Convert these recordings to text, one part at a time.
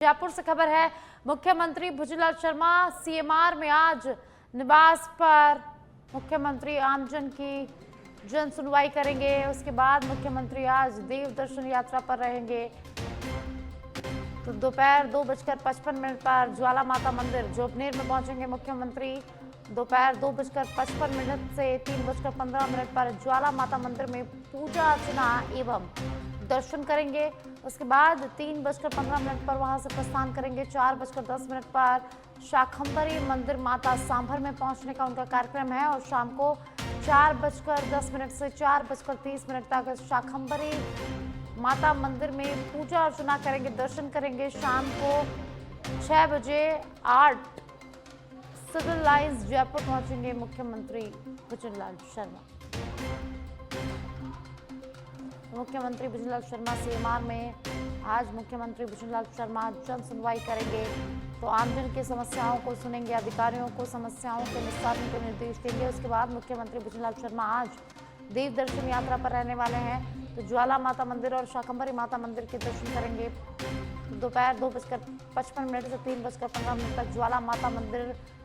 जयपुर से खबर है। मुख्यमंत्री भुजलाल शर्मा सीएमआर में आज निवास पर मुख्यमंत्री आमजन की जन सुनवाई करेंगे। उसके बाद मुख्यमंत्री आज देव दर्शन यात्रा पर रहेंगे। तो दोपहर 2:55 पर ज्वाला माता मंदिर जोबनेर में पहुंचेंगे मुख्यमंत्री। दोपहर 2:55 से 3:15 पर ज्वाला माता मंदिर में पूजा अर्चना एवं दर्शन करेंगे। उसके बाद 3:15 पर वहां से प्रस्थान करेंगे। 4:10 पर शाकंभरी मंदिर माता सांभर में पहुंचने का उनका कार्यक्रम है और शाम को 4:10 से 4:30 तक शाकंभरी माता मंदिर में पूजा अर्चना करेंगे, दर्शन करेंगे। शाम को 6 बजे 8 सिविल लाइंस जयपुर पहुंचेंगे मुख्यमंत्री भुजलाल शर्मा। मुख्यमंत्री भुजलाल शर्मा सीएमआर में आज मुख्यमंत्री भुजलाल शर्मा जन सुनवाई करेंगे। तो आमजन की समस्याओं को सुनेंगे, अधिकारियों को समस्याओं के निस्तारण के निर्देश देंगे। उसके बाद मुख्यमंत्री भुजलाल शर्मा आज देव दर्शन यात्रा पर रहने वाले हैं। तो ज्वाला माता मंदिर और शाकंभरी माता मंदिर के दर्शन करेंगे। दोपहर 2:55 से 3:15 तक ज्वाला माता मंदिर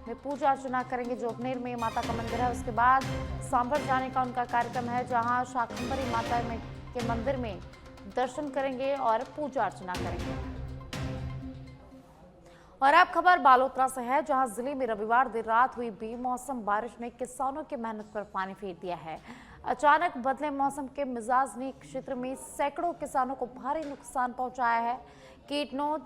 में पूजा अर्चना करेंगे। जोबनेर में माता का मंदिर है। उसके बाद सांभर जाने का उनका कार्यक्रम है, जहां शाकंभरी माता के मंदिर में दर्शन करेंगे और पूजा अर्चना करेंगे। और अब खबर बालोतरा से है, जहां जिले में रविवार देर रात हुई बेमौसम बारिश ने किसानों की मेहनत पर पानी फेर दिया है। अचानक बदले मौसम के मिजाज ने क्षेत्र में सैकड़ों किसानों को भारी नुकसान पहुंचाया है। कीटनोद,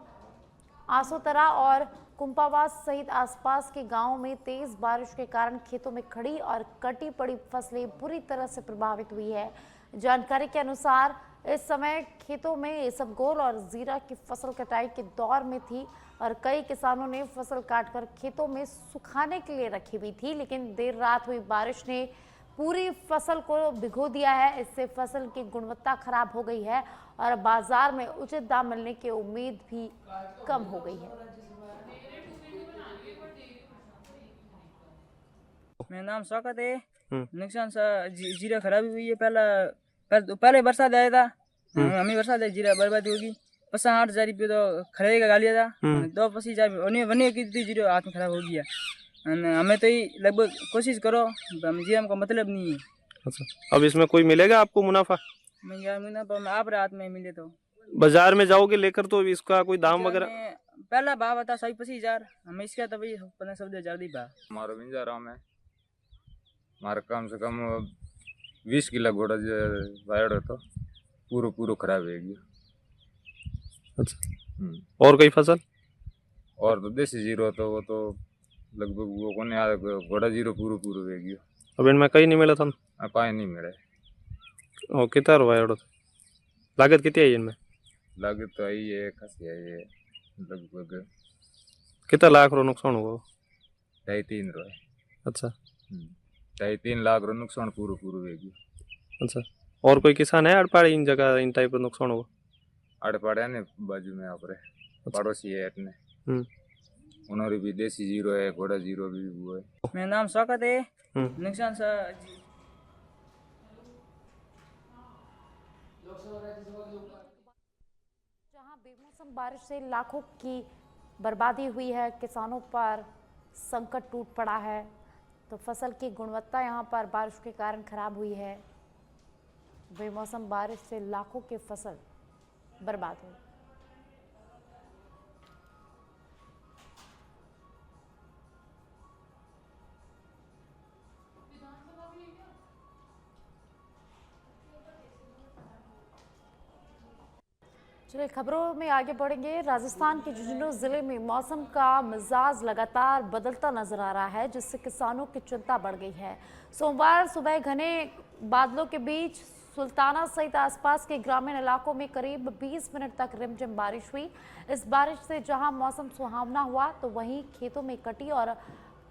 आसोतरा और कुंपावास सहित आसपास के गांवों में तेज बारिश के कारण खेतों में खड़ी और कटी पड़ी फसलें बुरी तरह से प्रभावित हुई है। जानकारी के अनुसार इस समय खेतों में इसबगोल और जीरा की फसल कटाई के दौर में थी और कई किसानों ने फसल काटकर खेतों में सुखाने के लिए रखी हुई थी, लेकिन देर रात हुई बारिश ने पूरी फसल को भिगो दिया है। इससे फसल की गुणवत्ता खराब हो गई है और बाजार में उचित दाम मिलने की उम्मीद भी कम हो गई है। मेरा नाम शौकत है। नुकसान जीरा खराबी हुई है। पहले बरसात आया था, हमें बरसात है, जीरा बर्बादी होगी। 50,000 रुपये तो खरीदे का गालिया था, 2 बने की जीरो हाथ में खराब हो गया। हमें तो ही लगभग कोशिश करो, जीरा का मतलब नहीं है। अच्छा, अब इसमें कोई मिलेगा आपको मुनाफा? मुनाफा आप हाथ में मिले तो बाजार में जाओगे लेकर, तो इसका कोई दाम वगैरह? पहला भाव था 25,000, हमें इसका तो भाई 15-16,000 दी भाव। हमारा मिंजाराम है, हमारा कम से कम 20 किलो घोड़ा वायड़ तो पूरा खराब है गया। अच्छा, और कोई फसल? और तो देसी जीरो तो वो तो लगभग वो कोने घोड़ा जीरो पूरा है गया। अब इनमें कहीं नहीं मिला था? पाए नहीं मिले। और कितना वायड़ लागत कितनी आई इनमें? लागत तो आई है खासी आई है, लगभग कितना लाख रो नुकसान हुआ? 2.5-3 रो। अच्छा, 2.5-3 लाख रो नुकसान पूरा है गया। अच्छा, और कोई किसान है अड़पाड़ी इन जगह इन टाइप का नुकसान हुआ? अड़पाड़े ने बाजू में आप पड़ोसी है अपने, उन्होंने भी देसी जीरो है, घोड़ा जीरो भी हुआ है। मेरा नाम शौकत है। नुकसान जहां बेमौसम बारिश से लाखों की बर्बादी हुई है, किसानों पर संकट टूट पड़ा है। तो फसल की गुणवत्ता यहां पर बारिश के कारण खराब हुई है। बेमौसम बारिश से लाखों की फसल बर्बाद हुई। चलिए खबरों में आगे बढ़ेंगे। राजस्थान के झुंझुनू जिले में मौसम का मिजाज लगातार बदलता नजर आ रहा है, जिससे किसानों की चिंता बढ़ गई है। सोमवार सुबह घने बादलों के बीच सुल्ताना सहित आसपास के ग्रामीण इलाकों में करीब 20 मिनट तक रिमझिम बारिश हुई। इस बारिश से जहां मौसम सुहावना हुआ, तो वहीं खेतों में कटी और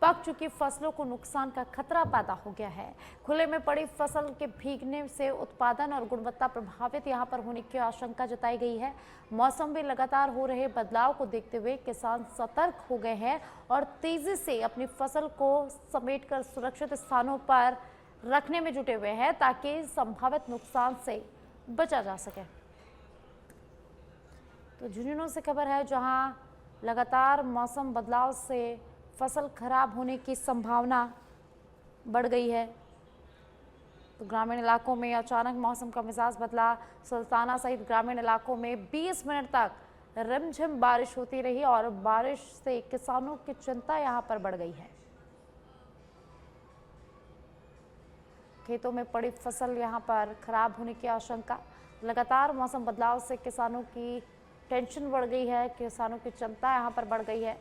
पक चुकी फसलों को नुकसान का खतरा पैदा हो गया है। खुले में पड़ी फसल के भीगने से उत्पादन और गुणवत्ता प्रभावित यहां पर होने की आशंका जताई गई है। मौसम में लगातार हो रहे बदलाव को देखते हुए किसान सतर्क हो गए हैं और तेजी से अपनी फसल को समेटकर सुरक्षित स्थानों पर रखने में जुटे हुए हैं, ताकि संभावित नुकसान से बचा जा सके। तो झुंझुनू से खबर है, जहां लगातार मौसम बदलाव से फसल खराब होने की संभावना बढ़ गई है। तो ग्रामीण इलाकों में अचानक मौसम का मिजाज बदला। सुल्ताना सहित ग्रामीण इलाकों में 20 मिनट तक रिमझिम बारिश होती रही और बारिश से किसानों की चिंता यहां पर बढ़ गई है। खेतों में पड़ी फसल यहां पर खराब होने की आशंका। लगातार मौसम बदलाव से किसानों की टेंशन बढ़ गई है, किसानों की चिंता यहां पर बढ़ गई है।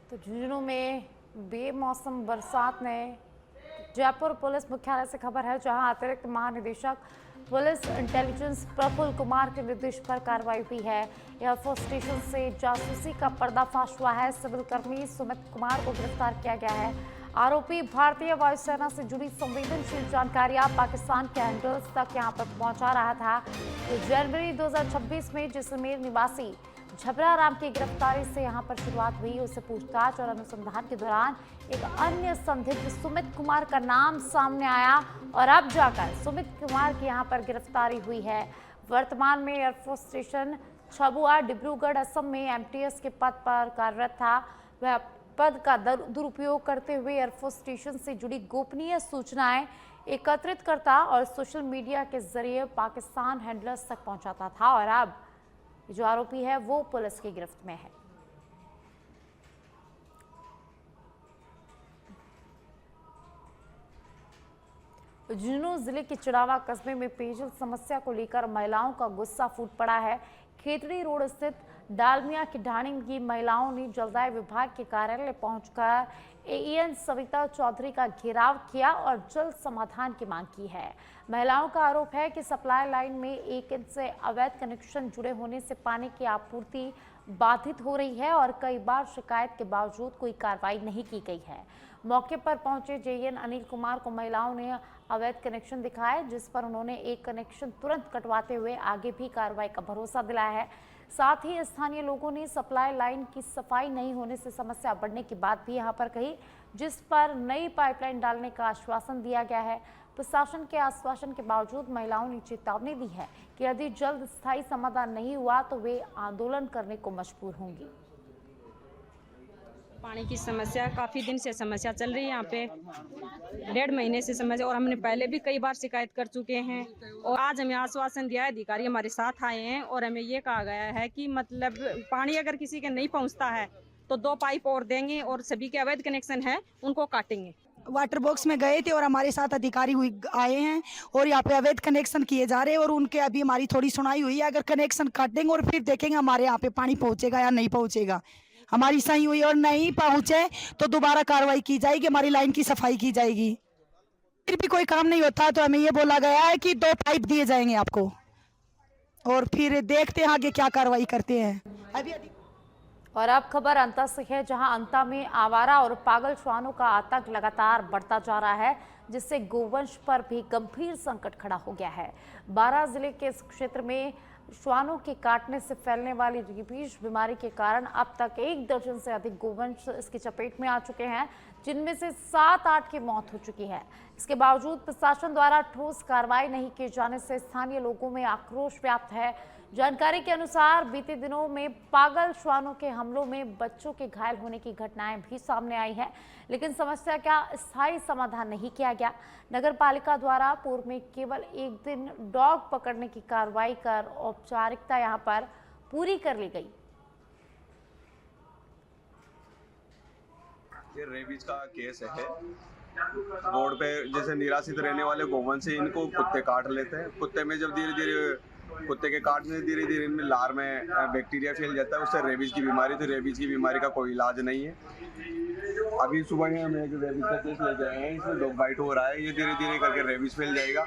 तो झुंझुनू में बेमौसम बरसात ने जयपुर पुलिस मुख्यालय से खबर है, जहां अतिरिक्त महानिदेशक पुलिस इंटेलिजेंस प्रफुल्ल कुमार के निर्देश पर कार्रवाई हुई है। एयरफोर्स स्टेशन से जासूसी का पर्दाफाश हुआ है। सिविल कर्मी सुमित कुमार को गिरफ्तार किया गया है। आरोपी भारतीय वायुसेना से जुड़ी संवेदनशील जानकारियां पाकिस्तान के हैंडल्स तक यहां पर पहुंचा रहा था। तो जनवरी 2026 में जैसलमेर निवासी झबरा राम की गिरफ्तारी से यहां पर शुरुआत हुई। उससे पूछताछ और अनुसंधान के दौरान एक अन्य संदिग्ध सुमित कुमार का नाम सामने आया और अब जाकर सुमित कुमार की यहां पर गिरफ्तारी हुई है। वर्तमान में एयरफोर्स स्टेशन छबुआ डिब्रूगढ़ असम में एमटीएस के पद पर कार्यरत था। वह पद का दुरुपयोग करते हुए एयरफोर्स स्टेशन से जुड़ी गोपनीय सूचनाएं एकत्रित करता और सोशल मीडिया के जरिए पाकिस्तान हैंडलर्स तक पहुंचाता था और अब जो आरोपी है वो पुलिस की गिरफ्त में है। झुंझुनू जिले के चिड़ावा कस्बे में पेयजल समस्या को लेकर महिलाओं का गुस्सा फूट पड़ा है। खेतड़ी रोड स्थित डालमिया की ढाणी की महिलाओं ने जलदाय विभाग के कार्यालय पहुंचकर एईएन सविता चौधरी का घेराव किया और जल्द समाधान की मांग की है। महिलाओं का आरोप है कि सप्लाई लाइन में 1 इंच से अवैध कनेक्शन जुड़े होने से पानी की आपूर्ति बाधित हो रही है और कई बार शिकायत के बावजूद कोई कार्रवाई नहीं की गई है। मौके पर पहुंचे जेईएन अनिल कुमार को महिलाओं ने अवैध कनेक्शन दिखाए, जिस पर उन्होंने एक कनेक्शन तुरंत कटवाते हुए आगे भी कार्रवाई का भरोसा दिलाया है। साथ ही स्थानीय लोगों ने सप्लाई लाइन की सफाई नहीं होने से समस्या बढ़ने की बात भी यहां पर कही, जिस पर नई पाइपलाइन डालने का आश्वासन दिया गया है। प्रशासन के आश्वासन के बावजूद महिलाओं ने चेतावनी दी है कि यदि जल्द स्थायी समाधान नहीं हुआ तो वे आंदोलन करने को मजबूर होंगी। पानी की समस्या काफ़ी दिन से समस्या चल रही है यहाँ पे, 1.5 महीने से समस्या, और हमने पहले भी कई बार शिकायत कर चुके हैं। और आज हमें आश्वासन दिया है, अधिकारी हमारे साथ आए हैं और हमें ये कहा गया है कि मतलब पानी अगर किसी के नहीं पहुँचता है तो 2 पाइप और देंगे और सभी के अवैध कनेक्शन है उनको काटेंगे। वाटर बॉक्स में गए थे और हमारे साथ अधिकारी आए हैं और यहाँ पे अवैध कनेक्शन किए जा रहे हैं और उनके अभी हमारी थोड़ी सुनाई हुई है। अगर कनेक्शन काट देंगे और फिर देखेंगे हमारे यहाँ पे पानी पहुँचेगा या नहीं पहुँचेगा। हमारी सही हुई और नहीं पहुँचे तो दोबारा कार्रवाई की जाएगी, हमारी लाइन की सफाई की जाएगी। फिर भी कोई काम नहीं होता तो हमें ये बोला गया है कि 2 पाइप दिए जाएंगे आपको और फिर देखते हैं आगे क्या कार्रवाई करते हैं। और अब खबर अंता से है, जहां अंता में आवारा और पागल श्वानों का आतंक लगातार बढ़ता जा रहा है, जिससे गोवंश पर भी गंभीर संकट खड़ा हो गया है। बारां जिले के इस क्षेत्र में श्वानों के काटने से फैलने वाली रेबीज बीमारी के कारण अब तक 1 दर्जन से अधिक गोवंश इसकी चपेट में आ चुके हैं, जिनमें से 7-8 की मौत हो चुकी है। इसके बावजूद प्रशासन द्वारा ठोस कार्रवाई नहीं किए जाने से स्थानीय लोगों में आक्रोश व्याप्त है। जानकारी के अनुसार बीते दिनों में पागल श्वानों के हमलों में बच्चों के घायल होने की घटनाएं भी सामने आई हैं, लेकिन समस्या का स्थायी समाधान नहीं किया गया। नगर पालिका द्वारा पूर्व में केवल 1 दिन डॉग पकड़ने की कार्रवाई कर औपचारिकता यहां पर पूरी कर ली गई। ये रेबीज का केस है। रोड पे जैसे निराश्रित रहने वाले गोवंश से इनको कुत्ते काट लेते हैं। कुत्ते में जब धीरे धीरे कुत्ते के काटने से धीरे धीरे इनमें लार में बैक्टीरिया फैल जाता है, उससे रेबीज की बीमारी। तो रेबीज की बीमारी का कोई इलाज नहीं है। अभी सुबह ही हम एक रेबीज का केस लेके आए हैं, इसमें डॉग बाइट हो रहा है। ये धीरे धीरे करके रेबीज फैल जाएगा,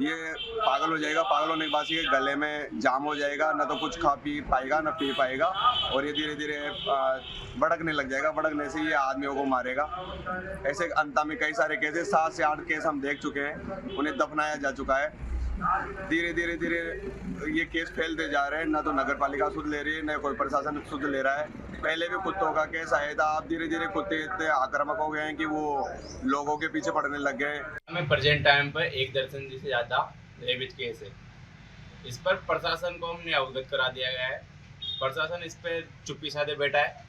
ये पागल हो जाएगा। पागल होने के बाद ये गले में जाम हो जाएगा, ना तो कुछ खा पी पाएगा ना पी पाएगा, और ये धीरे धीरे भड़कने लग जाएगा। भड़कने से ये आदमियों को मारेगा। ऐसे अंता में कई सारे केसेस 7 से 8 केस हम देख चुके हैं, उन्हें दफनाया जा चुका है। धीरे धीरे धीरे ये केस फैलते जा रहे हैं। ना तो नगर पालिका सुध ले रही है, न कोई प्रशासन सुध ले रहा है। पहले भी कुत्तों का केस आया था, अब धीरे धीरे कुत्ते इतने आक्रामक हो गए हैं कि वो लोगों के पीछे पड़ने लग गए। हमें प्रेजेंट टाइम पर 1 दर्जन से ज़्यादा रेबिज केस है। इस पर प्रशासन को हमने अवगत करा दिया गया है। प्रशासन इस पर चुप्पी साधे बैठा है।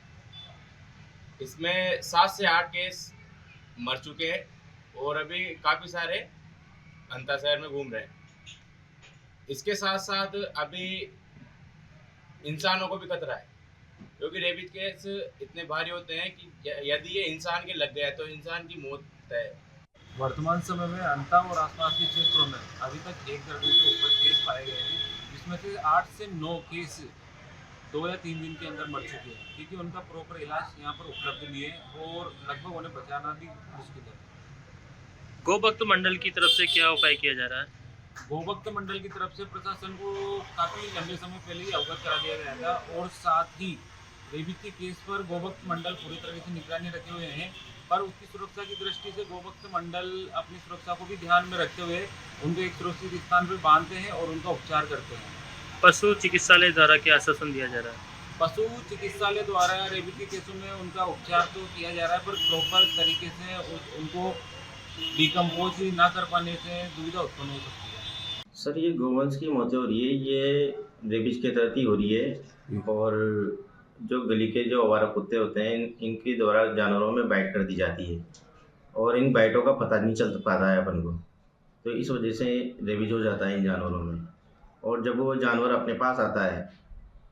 इसमें 7 से 8 केस मर चुके हैं और अभी काफ़ी सारे अंतर शहर में घूम रहे हैं। इसके साथ साथ अभी इंसानों को भी खतरा है, क्योंकि रेबिज केस इतने भारी होते हैं कि यदि ये इंसान के लग गया तो इंसान की मौत तय है। वर्तमान समय में अंता और आसपास के क्षेत्रों में अभी तक 1 दर्जन से ऊपर केस पाए गए हैं, जिसमें से 8 से 9 केस 2 या 3 दिन के अंदर मर चुके हैं, क्योंकि उनका प्रॉपर इलाज यहाँ पर उपलब्ध नहीं है और लगभग उन्हें बचाना भी मुश्किल है। गोभक्त मंडल की तरफ से क्या उपाय किया जा रहा है? गोभक्त मंडल की तरफ से प्रशासन को काफ़ी लंबे समय पहले ही अवगत करा दिया गया था और साथ ही रेबिज के केस पर गोभक्त मंडल पूरी तरह से निगरानी रखे हुए हैं, पर उसकी सुरक्षा की दृष्टि से गोभक्त मंडल अपनी सुरक्षा को भी ध्यान में रखते हुए उनको एक सुरक्षित स्थान पर बांधते हैं और उनका उपचार करते हैं। पशु चिकित्सालय द्वारा क्या आश्वासन दिया जा रहा है? पशु चिकित्सालय द्वारा रेबिज के केसों में उनका उपचार तो किया जा रहा है, पर प्रॉपर तरीके से उनको डिकम्पोज ना कर पाने से दुविधा उत्पन्न हो सकती है। सर, ये गोवंश की मौतें हो रही है, ये रेबिज के तहत ही हो रही है और जो गली के जो आवारा कुत्ते होते हैं इनके द्वारा जानवरों में बाइट कर दी जाती है और इन बाइटों का पता नहीं चल पाता है अपन को, तो इस वजह से रेबिज हो जाता है इन जानवरों में। और जब वो जानवर अपने पास आता है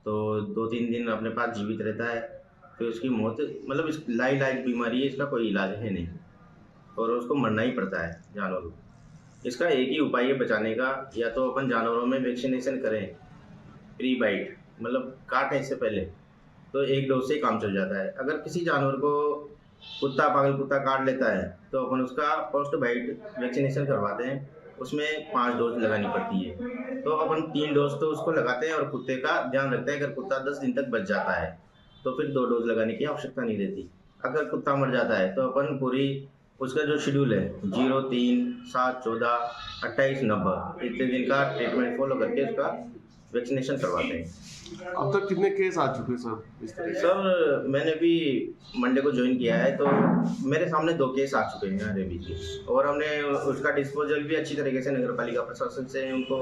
तो 2-3 दिन अपने पास जीवित रहता है, तो इसकी मौत मतलब इस लाइलाज बीमारी है, इसका कोई इलाज है नहीं और उसको मरना ही पड़ता है जानवर को। इसका एक ही उपाय है बचाने का, या तो अपन जानवरों में वैक्सीनेशन करें प्री बाइट, मतलब काटने से पहले, तो 1 डोज से ही काम चल जाता है। अगर किसी जानवर को पागल कुत्ता काट लेता है तो अपन उसका पोस्ट बाइट वैक्सीनेशन करवाते हैं, उसमें 5 डोज लगानी पड़ती है। तो अपन 3 डोज तो उसको लगाते हैं और कुत्ते का ध्यान रखते हैं। अगर कुत्ता 10 दिन तक बच जाता है तो फिर 2 डोज लगाने की आवश्यकता नहीं रहती। अगर कुत्ता मर जाता है तो अपन पूरी उसका जो शेड्यूल है 0, 3, 7, 14, 28, 90 इतने दिन का ट्रीटमेंट फॉलो करके उसका वैक्सीनेशन करवाते हैं। अब तक कितने केस आ चुके हैं सर इस तरह? सर, मैंने भी मंडे को ज्वाइन किया है तो मेरे सामने 2 केस आ चुके हैं रेबिज के, और हमने उसका डिस्पोजल भी अच्छी तरीके से नगर पालिका प्रशासन से उनको।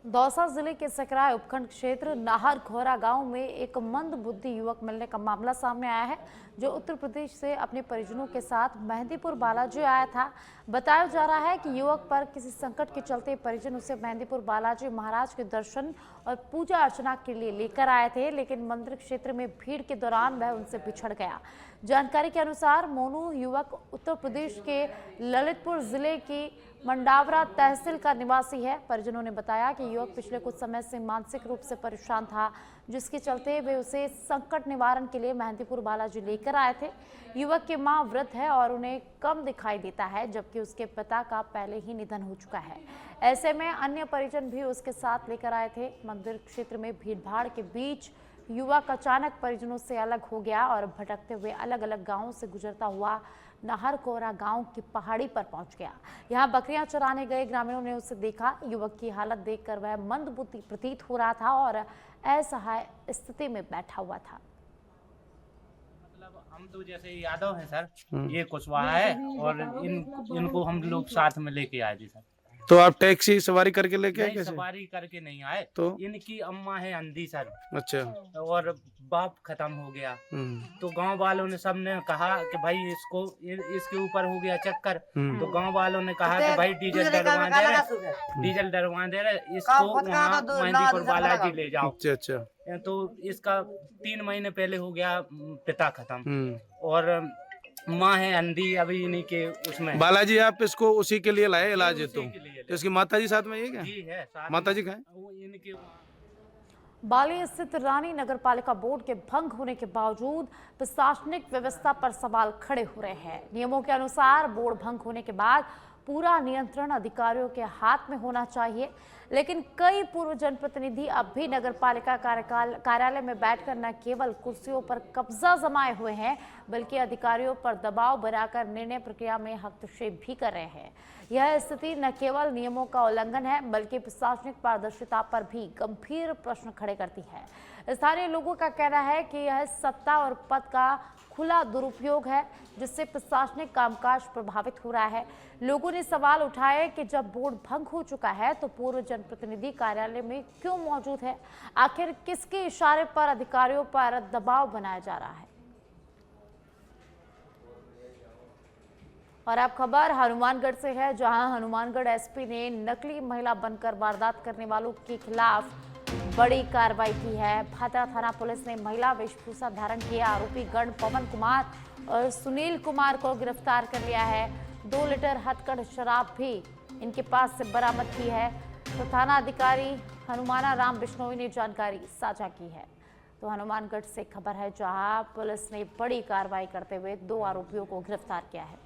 दौसा जिले के सकराय उपखंड क्षेत्र नाहर खोरा गांव में एक मंद बुद्धि युवक मिलने का मामला सामने आया है, जो उत्तर प्रदेश से अपने परिजनों के साथ मेहंदीपुर बालाजी आया था। बताया जा रहा है कि युवक पर किसी संकट के चलते परिजन उसे मेहंदीपुर बालाजी महाराज के दर्शन और पूजा अर्चना के लिए लेकर आए थे, लेकिन मंदिर क्षेत्र में भीड़ के दौरान वह उनसे बिछड़ गया। जानकारी के अनुसार मोनू युवक उत्तर प्रदेश के ललितपुर जिले की मंडावरा तहसील का निवासी है। परिजनों ने बताया कि युवक पिछले कुछ समय से मानसिक रूप से परेशान था, जिसके चलते वे उसे संकट निवारण के लिए मेहंदीपुर बालाजी लेकर आए थे। युवक की मां वृद्ध है और उन्हें कम दिखाई देता है, जबकि उसके पिता का पहले ही निधन हो चुका है। ऐसे में अन्य परिजन भी उसके साथ लेकर आए थे। मंदिर क्षेत्र में भीड़भाड़ के बीच युवक अचानक परिजनों से अलग हो गया और भटकते हुए अलग अलग गांवों से गुजरता हुआ नाहरकोरा गांव की पहाड़ी पर पहुंच गया। यहां बकरियां चराने गए ग्रामीणों ने उसे देखा। युवक की हालत देखकर वह मंदबुद्धि प्रतीत हो रहा था और असहाय स्थिति में बैठा हुआ था। मतलब हम तो जैसे यादव हैं सर, ये कुशवाहा है और इनको हम लोग साथ में लेके आए थे सर। तो आप टैक्सी सवारी करके लेके आए? कैसे सवारी करके नहीं आए, तो इनकी अम्मा है अंधी सर। अच्छा। और बाप खत्म हो गया, तो गांव वालों ने सबने कहा कि भाई इसके ऊपर हो गया चक्कर, तो गांव वालों ने कहा कि भाई डीजल डरवा दे रहे इसको वहाँ मेहंदीपुर बालाजी ले जाओ। अच्छा। तो इसका 3 महीने पहले हो गया पिता खत्म और माँ है अंधी, अभी इन्हीं के उसमें। बालाजी आप इसको उसी के लिए लाए इलाज है? तो इसकी माता जी साथ में ये क्या? जी है, माता जी कहाँ? इनके बाली स्थित रानी नगर पालिका बोर्ड के भंग होने के बावजूद प्रशासनिक व्यवस्था पर सवाल खड़े हो रहे हैं। नियमों के अनुसार बोर्ड भंग होने के बाद पूरा नियंत्रण अधिकारियों के हाथ में होना चाहिए। लेकिन कई पूर्व जनप्रतिनिधि अब भी नगर पालिका कार्यालय में बैठकर न केवल कुर्सियों पर कब्जा जमाए हुए हैं, बल्कि अधिकारियों पर दबाव बनाकर निर्णय प्रक्रिया में हस्तक्षेप भी कर रहे हैं। यह स्थिति न केवल नियमों का उल्लंघन है, बल्कि प्रशासनिक पारदर्शिता पर भी गंभीर प्रश्न खड़े करती है। स्थानीय लोगों का कहना है कि यह सत्ता और पद का खुला दुरुपयोग है, जिससे प्रशासनिक कामकाज प्रभावित हो रहा है। लोगों ने सवाल उठाए कि जब बोर्ड भंग हो चुका है तो पूर्व जनप्रतिनिधि कार्यालय में क्यों मौजूद है? आखिर किसके इशारे पर अधिकारियों पर दबाव बनाया जा रहा है? और अब खबर हनुमानगढ़ से है, जहां हनुमानगढ़ एसपी ने नकली महिला बनकर वारदात करने वालों के खिलाफ बड़ी कार्रवाई की है। भादरा थाना पुलिस ने महिला वेशभूषा धारण किए आरोपी गण पवन कुमार और सुनील कुमार को गिरफ्तार कर लिया है। 2 लीटर हथकढ़ शराब भी इनके पास से बरामद की है। तो थाना अधिकारी हनुमाना राम बिश्नोई ने जानकारी साझा की है। तो हनुमानगढ़ से खबर है, जहां पुलिस ने बड़ी कार्रवाई करते हुए 2 आरोपियों को गिरफ्तार किया है।